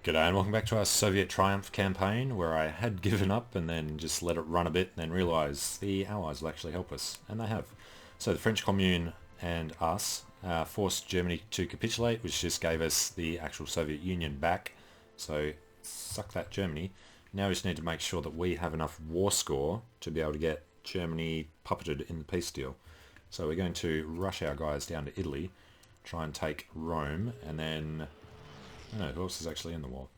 G'day and welcome back to our Soviet Triumph campaign, where I had given up and then just let it run a bit and then realised the Allies will actually help us, and they have. So the French Commune and us forced Germany to capitulate, which just gave us the actual Soviet Union back. So suck that, Germany. Now we just need to make sure that we have enough war score to be able to get Germany puppeted in the peace deal. So we're going to rush our guys down to Italy, try and take Rome, and then... I don't know, who else is actually in the war?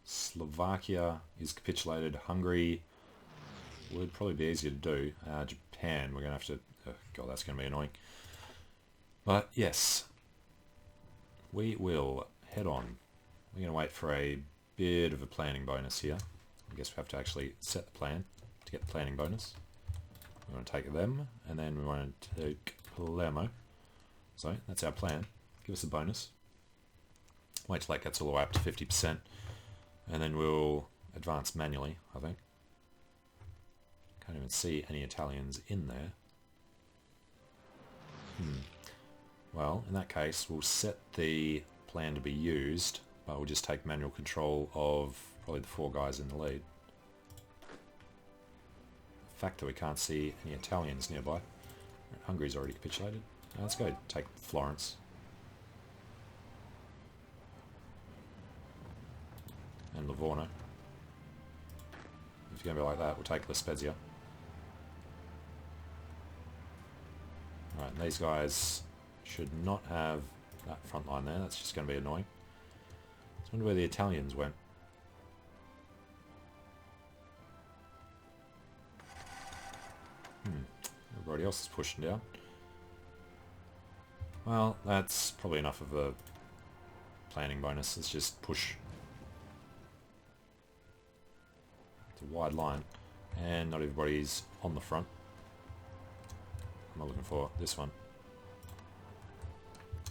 Slovakia is capitulated. Hungary would probably be easier to do. Japan, we're going to have to... Oh God, that's going to be annoying. But yes, we will head on. We're going to wait for a bit of a planning bonus here. I guess we have to actually set the plan to get the planning bonus. We want to take them, and then we want to take Palermo. So that's our plan. Give us a bonus. Wait till that gets all the way up to 50%, and then we'll advance manually, I think. Can't even see any Italians in there. Well, in that case, we'll set the plan to be used, but we'll just take manual control of probably the 4 guys in the lead. The fact that we can't see any Italians nearby. Hungary's already capitulated. Now let's go take Florence. And Livorno. If you're going to be like that, we'll take La Spezia. Alright, these guys should not have that front line there. That's just going to be annoying. I wonder where the Italians went. Everybody else is pushing down. Well, that's probably enough of a planning bonus. Let's just push. It's a wide line, and not everybody's on the front. I'm not looking for this one.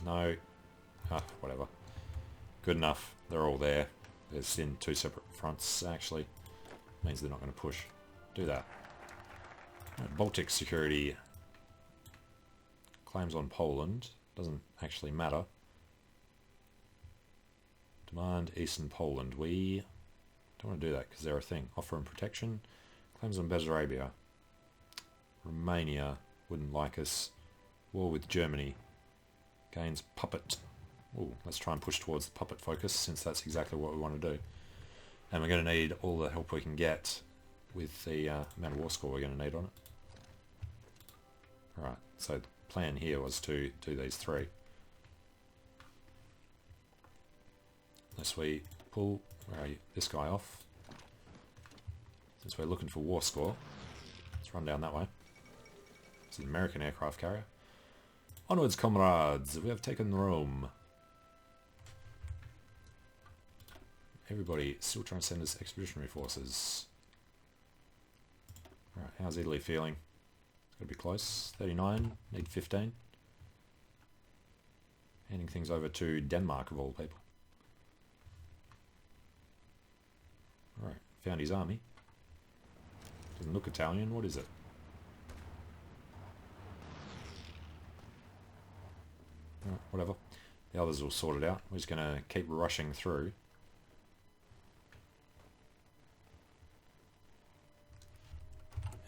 No. Whatever. Good enough. They're all there. It's in 2 separate fronts, actually. Means they're not going to push. Do that. Baltic security claims on Poland. Doesn't actually matter. Demand Eastern Poland. We don't want to do that because they're a thing. Offer and protection. Claims on Bessarabia. Romania wouldn't like us. War with Germany. Gains puppet. Ooh, let's try and push towards the puppet focus, since that's exactly what we want to do. And we're going to need all the help we can get with the amount of war score we're going to need on it. Alright, so the plan here was to do these 3. Unless we pull this guy off. Since we're looking for war score, let's run down that way. It's an American aircraft carrier. Onwards, comrades! We have taken Rome. Everybody still trying to send us expeditionary forces. Alright, how's Italy feeling? It's got to be close. 39, need 15. Handing things over to Denmark, of all people. Alright, found his army. Doesn't look Italian, what is it? Whatever. The others will sort it out. We're just going to keep rushing through.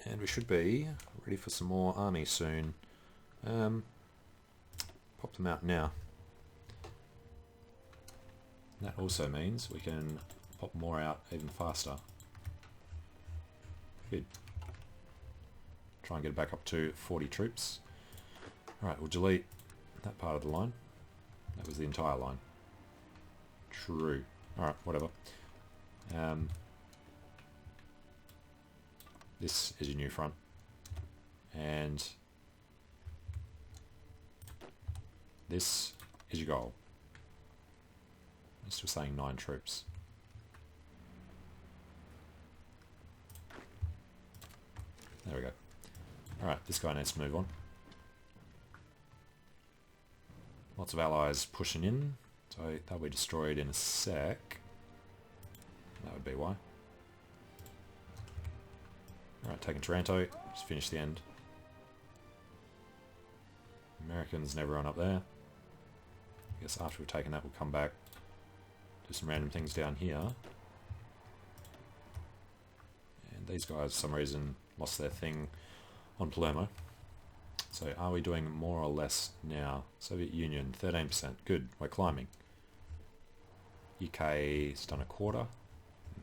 And we should be ready for some more army soon. Pop them out now. That also means we can pop more out even faster. Good. Try and get it back up to 40 troops. Alright, we'll delete that part of the line. That was the entire line. True. Alright, whatever. This is your new front. And this is your goal. I'm still saying 9 troops. There we go. Alright, this guy needs to move on. Lots of allies pushing in, so they'll be destroyed in a sec. That would be why. Alright, taking Taranto, just finish the end. Americans and everyone up there. I guess after we've taken that we'll come back, do some random things down here. And these guys, for some reason, lost their thing on Palermo. So are we doing more or less now? Soviet Union, 13%. Good, we're climbing. UK's done a quarter.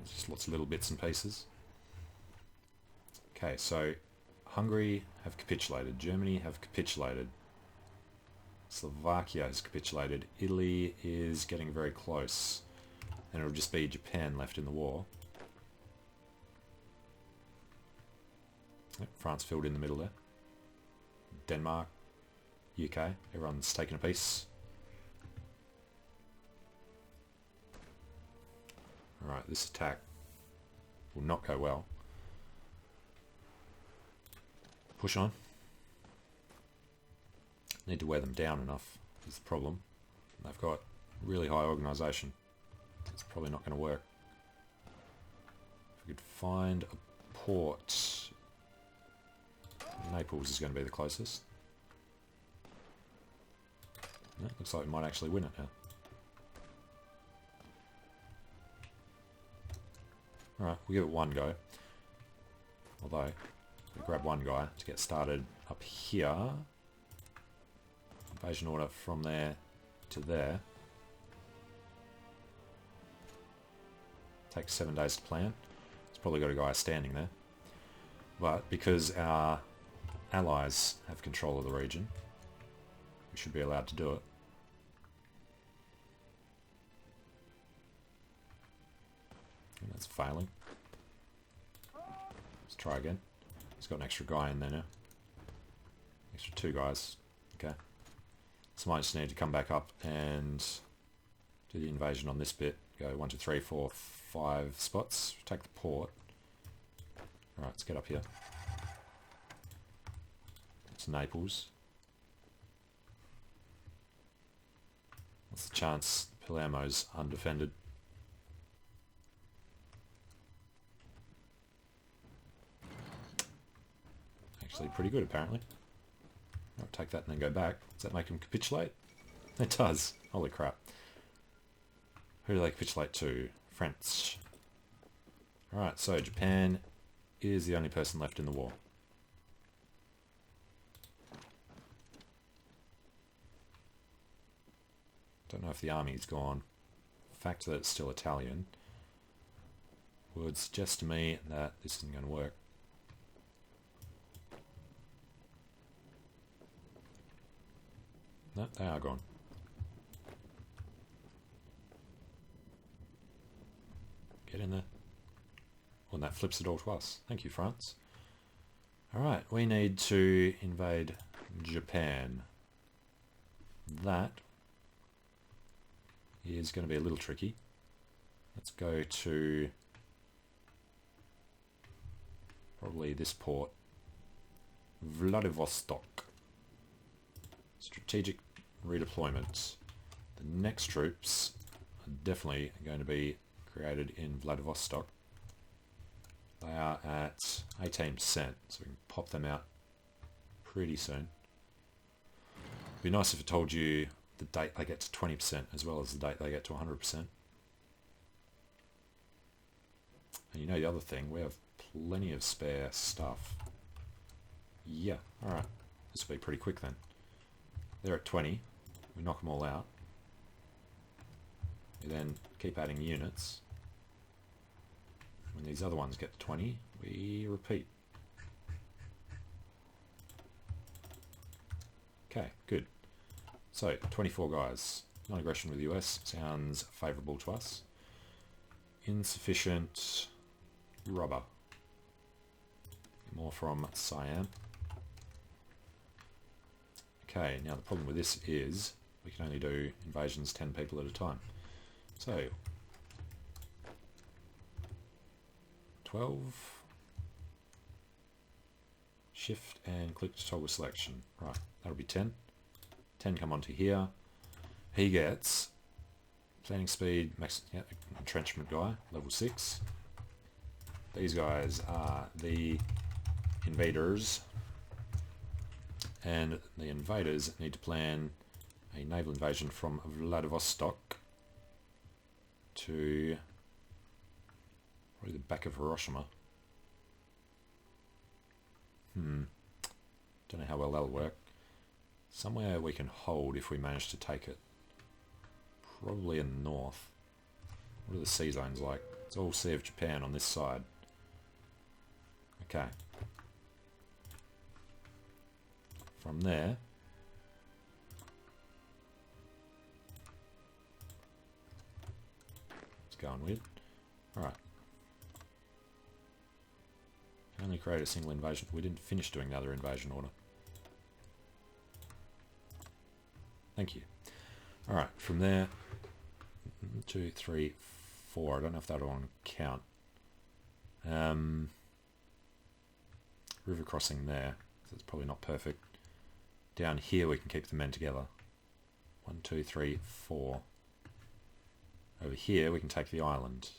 Just lots of little bits and pieces. Okay, so Hungary have capitulated. Germany have capitulated. Slovakia has capitulated. Italy is getting very close. And it'll just be Japan left in the war. Yep, France filled in the middle there. Denmark, UK, everyone's taking a piece. Alright, this attack will not go well. Push on. Need to wear them down enough is the problem. They've got really high organisation. It's probably not going to work. If we could find a port... Naples is going to be the closest. Yeah, looks like we might actually win it now. Alright, we'll give it one go. Although, we grab one guy to get started up here. Invasion order from there to there. Takes 7 days to plan. It's probably got a guy standing there. But because our allies have control of the region, we should be allowed to do it. And that's failing. Let's try again. He's got an extra guy in there now. Extra 2 guys. Okay. So I might just need to come back up and do the invasion on this bit. Go 1, 2, 3, 4, 5 spots. Take the port. Alright, let's get up here. It's Naples. What's the chance Palermo's undefended? Actually pretty good apparently. I'll take that and then go back. Does that make them capitulate? It does. Holy crap. Who do they capitulate to? France. Alright, so Japan is the only person left in the war. Don't know if the army's gone. The fact that it's still Italian would suggest to me that this isn't going to work. No, they are gone. Get in there. Well, that flips it all to us. Thank you, France. Alright, we need to invade Japan. That is going to be a little tricky. Let's go to probably this port. Vladivostok. Strategic redeployment. The next troops are definitely going to be created in Vladivostok. They are at 18%, so we can pop them out pretty soon. It'd be nice if it told you the date they get to 20% as well as the date they get to 100%. And you know the other thing, we have plenty of spare stuff. Yeah, alright. This will be pretty quick then. They're at 20. We knock them all out. We then keep adding units. When these other ones get to 20, we repeat. Okay, good. So, 24 guys. Non-aggression with the US sounds favourable to us. Insufficient rubber. More from Siam. Okay, now the problem with this is we can only do invasions 10 people at a time. So, 12. Shift and click to toggle selection. Right, that'll be 10. 10 come onto here. He gets planning speed, entrenchment guy, level 6. These guys are the invaders. And the invaders need to plan a naval invasion from Vladivostok to probably the back of Hiroshima. Don't know how well that'll work. Somewhere we can hold if we manage to take it. Probably in the north. What are the sea zones like? It's all Sea of Japan on this side. Okay. From there, it's going weird. Alright. Only create a single invasion. We didn't finish doing the other invasion order. Thank you. Alright, from there, 2, 3, 4. I don't know if that'll want to count. River crossing there. So it's probably not perfect. Down here we can keep the men together. 1, 2, 3, 4. Over here we can take the island.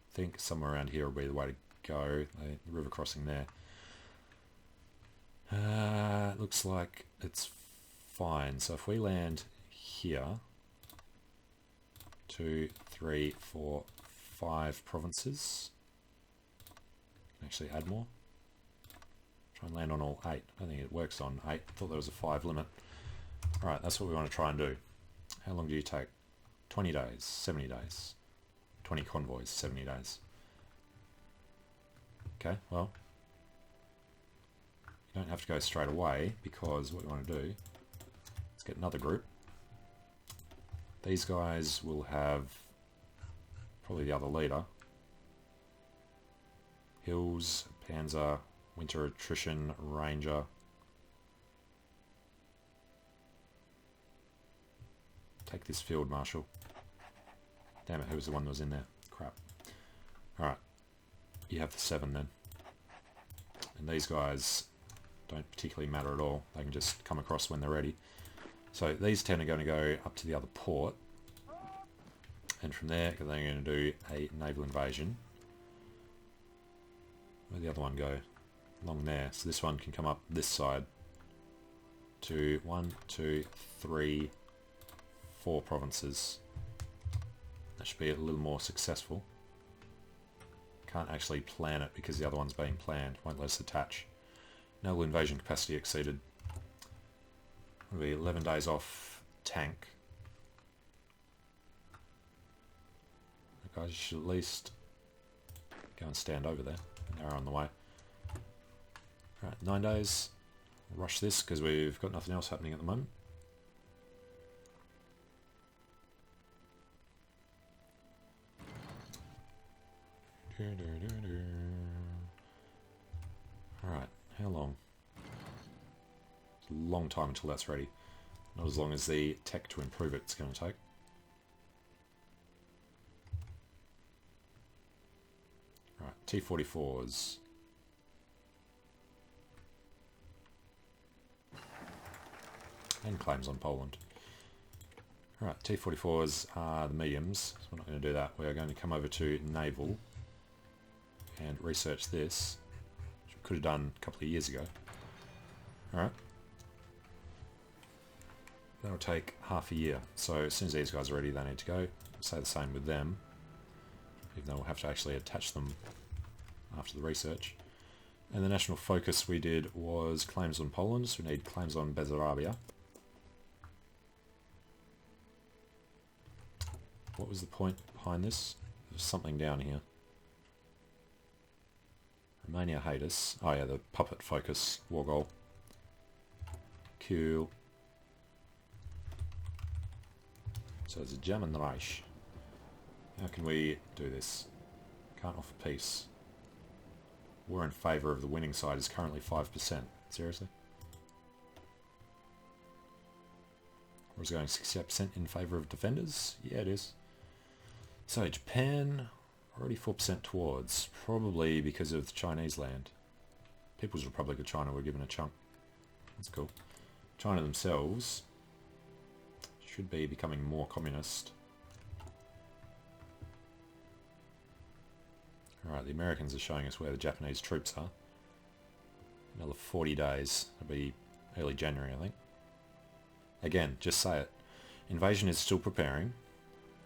I think somewhere around here will be the way to go. The river crossing there. It looks like it's fine. So if we land here, 2, 3, 4, 5 provinces. Can actually add more. Try and land on all 8. I don't think it works on 8. I thought there was a 5 limit. Alright, that's what we want to try and do. How long do you take? 20 days, 70 days. 20 convoys, 70 days. Okay, well, you don't have to go straight away, because what we want to do, let's get another group. These guys will have probably the other leader. Hills, Panzer, Winter Attrition, Ranger. Take this Field Marshal. Damn it, who was the one that was in there? Crap. Alright. You have the 7 then. And these guys don't particularly matter at all. They can just come across when they're ready. So these 10 are going to go up to the other port. And from there, they're going to do a naval invasion. Where'd the other one go? Along there. So this one can come up this side to 1, 2, 3, 4 provinces. That should be a little more successful. Can't actually plan it because the other one's being planned. Won't let us attach. Naval invasion capacity exceeded. It'll be 11 days off tank. Guys, you should at least go and stand over there. They're on the way. Alright, 9 days. Rush this because we've got nothing else happening at the moment. Alright, how long? It's a long time until that's ready. Not as long as the tech to improve it's going to take. Right, T-44s. And claims on Poland. Alright, T-44s are the mediums, so we're not going to do that. We're going to come over to naval and research this, which we could have done a couple of years ago. Alright. That'll take half a year, so as soon as these guys are ready they need to go. We'll say the same with them, even though we'll have to actually attach them after the research. And the national focus we did was claims on Poland, so we need claims on Bessarabia. What was the point behind this? There's something down here. Romania hate us. Oh yeah, the puppet focus war goal. Cool. So it's a German Reich. How can we do this? Can't offer peace. War in favour of the winning side is currently 5%. Seriously? War is going 68% in favour of defenders? Yeah, it is. So Japan, already 4% towards. Probably because of the Chinese land. People's Republic of China were given a chunk. That's cool. China themselves should be becoming more communist. Alright, the Americans are showing us where the Japanese troops are. Another 40 days. It'll be early January, I think. Again, just say it. Invasion is still preparing.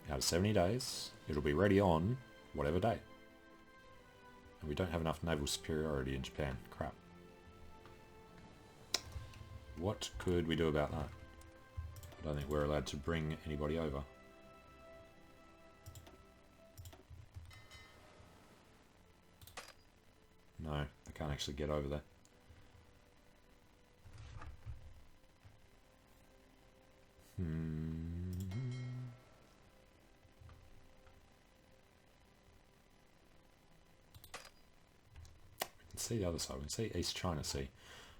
Out of 70 days, it'll be ready on whatever date. And we don't have enough naval superiority in Japan. Crap. What could we do about that? I don't think we're allowed to bring anybody over. No, I can't actually get over there. We can see the other side. We can see East China Sea.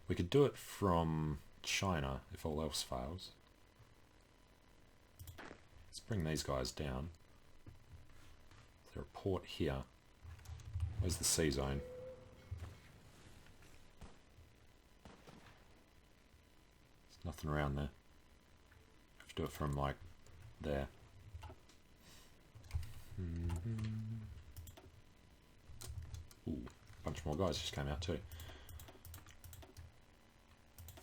We could do it from China if all else fails. Let's bring these guys down. Is there a port here? Where's the sea zone? There's nothing around there. Have to do it from like there. Ooh, a bunch more guys just came out too.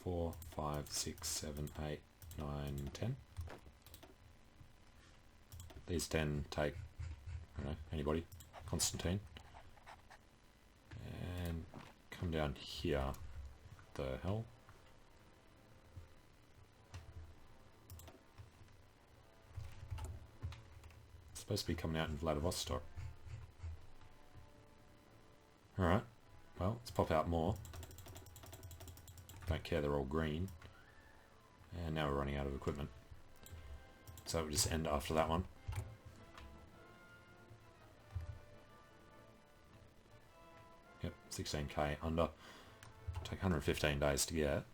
4, 5, 6, 7, 8, 9, 10. These 10 take, I don't know, anybody? Constantine. And come down here. The hell? It's supposed to be coming out in Vladivostok. Alright, well, let's pop out more. Don't care, they're all green. And now we're running out of equipment. So we'll just end after that one. Yep, 16k under. Take 115 days to get.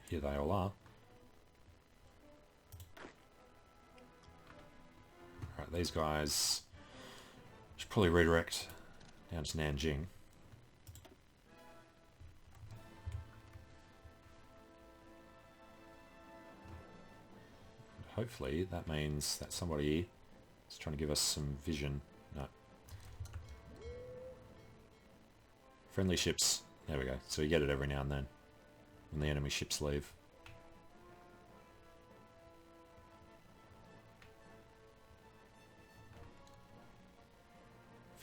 Here they all are. Alright, these guys should probably redirect down to Nanjing. And hopefully that means that somebody is trying to give us some vision. No. Friendly ships. There we go. So you get it every now and then when the enemy ships leave.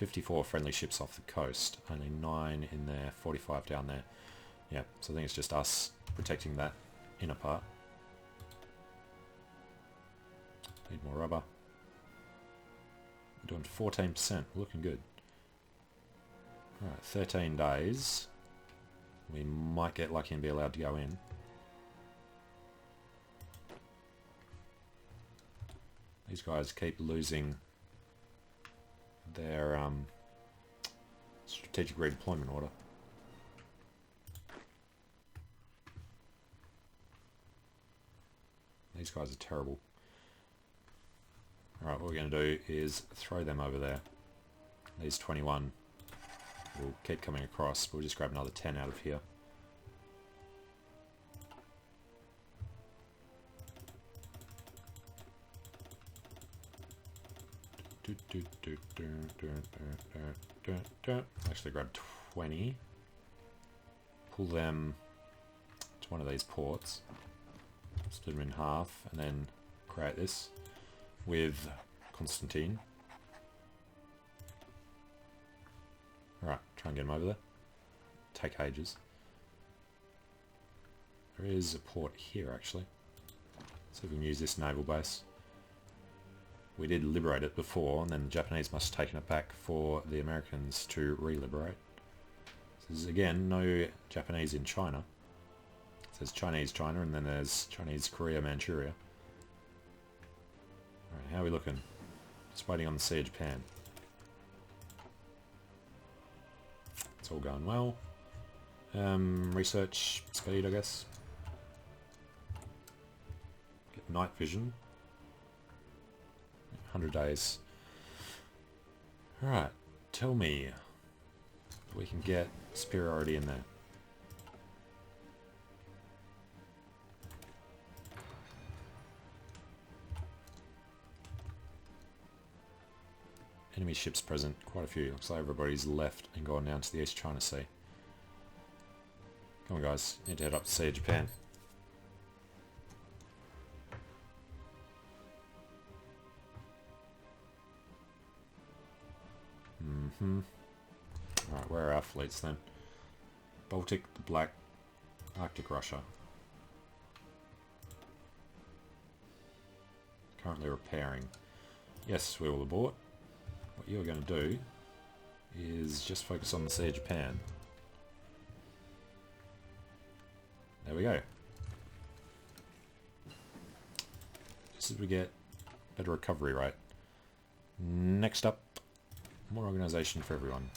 $54 friendly ships off the coast, only 9 in there, 45 down there. Yeah, so I think it's just us protecting that inner part. Need more rubber. We're doing 14%, looking good. Alright, 13 days. We might get lucky and be allowed to go in. These guys keep losing their strategic redeployment order. These guys are terrible. Alright, what we're going to do is throw them over there. These 21 will keep coming across. We'll just grab another 10 out of here. Actually grab 20. Pull them to one of these ports. Split them in half and then create this with Constantine. Alright, try and get them over there. Take ages. There is a port here actually. See if we can use this naval base. We did liberate it before, and then the Japanese must have taken it back for the Americans to re-liberate. So there's again no Japanese in China. It says Chinese China, and then there's Chinese Korea, Manchuria. Alright, how are we looking? Just waiting on the Sea of Japan. It's all going well. Research speed, I guess. Get night vision. 100 days. Alright, tell me if we can get superiority in there. Enemy ships present, quite a few. Looks like everybody's left and gone down to the East China Sea. Come on guys, need to head up to Sea of Japan. Alright, where are our fleets then? Baltic, the Black, Arctic Russia. Currently repairing. Yes, we will abort. What you're going to do is just focus on the Sea of Japan. There we go. Just as we get better recovery rate. Next up, more organisation for everyone.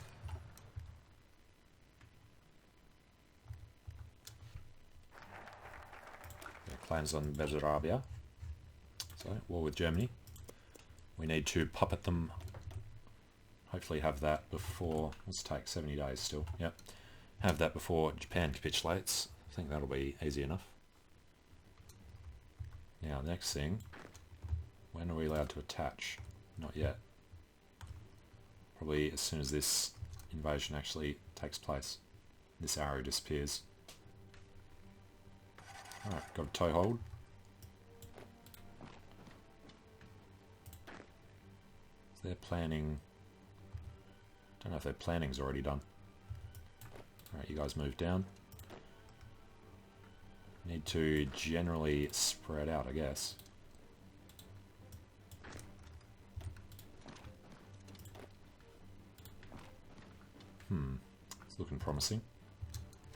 Claims on Bessarabia. So, war with Germany. We need to puppet them. Hopefully have that before... Let's take 70 days still. Yep. Have that before Japan capitulates. I think that'll be easy enough. Now, next thing. When are we allowed to attach? Not yet. Probably as soon as this invasion actually takes place. This arrow disappears. Alright, got a toehold. So they're planning... Don't know if their planning's already done. Alright, you guys move down. Need to generally spread out, I guess. It's looking promising.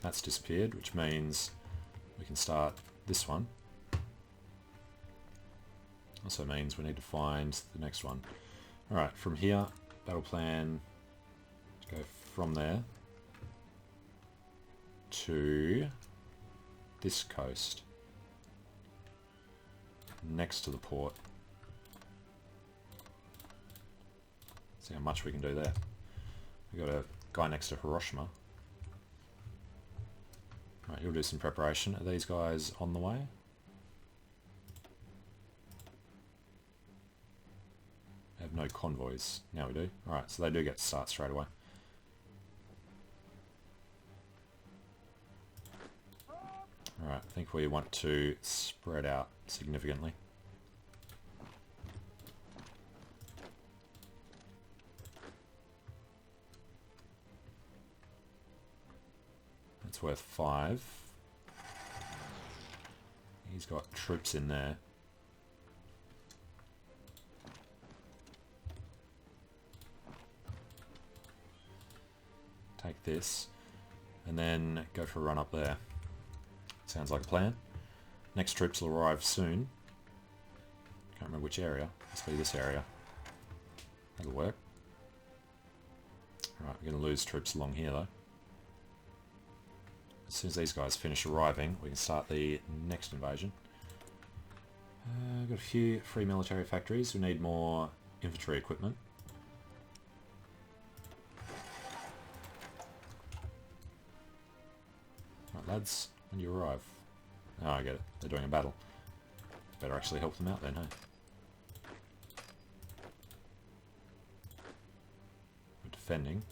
That's disappeared, which means we can start this one. Also means we need to find the next one. Alright, from here, battle plan to go from there to this coast next to the port. See how much we can do there. We've got a guy next to Hiroshima. Right, he'll do some preparation. Are these guys on the way? They have no convoys. Now we do. Alright, so they do get to start straight away. Alright, I think we want to spread out significantly. That's worth 5. He's got troops in there. Take this, and then go for a run up there. Sounds like a plan. Next troops will arrive soon. Can't remember which area. Must be this area. That'll work. Alright, we're going to lose troops along here though. As soon as these guys finish arriving, we can start the next invasion. Got a few free military factories. We need more infantry equipment. Right, lads, when you arrive. Oh, I get it. They're doing a battle. Better actually help them out then, hey? We're defending.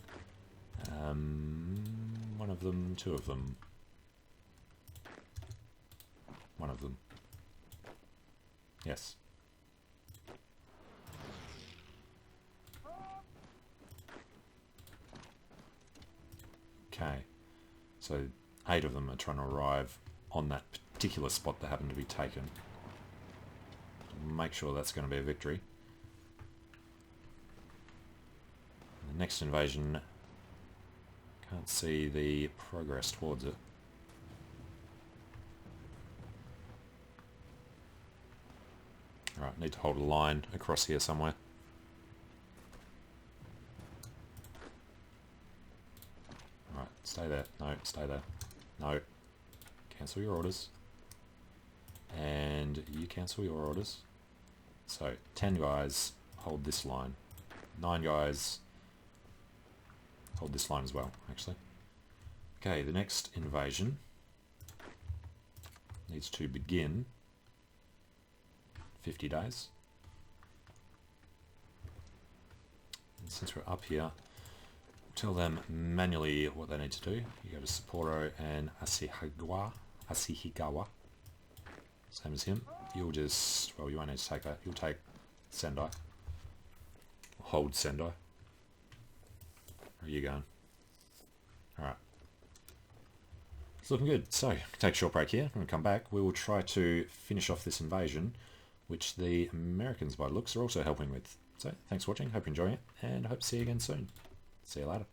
One of them, two of them. One of them. Yes. Okay. So 8 of them are trying to arrive on that particular spot that happened to be taken. Make sure that's going to be a victory. The next invasion, can't see the progress towards it. Alright, need to hold a line across here somewhere. Alright, stay there. No, stay there. No. Cancel your orders. And you cancel your orders. So, 10 guys hold this line. 9 guys hold this line as well, actually. Okay, the next invasion needs to begin 50 days. And since we're up here, we'll tell them manually what they need to do. You go to Sapporo and Ashihigawa. Same as him. You'll just, well, you won't need to take that. You'll take Sendai. Hold Sendai. Where are you going? Alright. It's looking good. So, take a short break here. When we come back, we will try to finish off this invasion, which the Americans, by looks, are also helping with. So, thanks for watching. Hope you're enjoying it, and hope to see you again soon. See you later.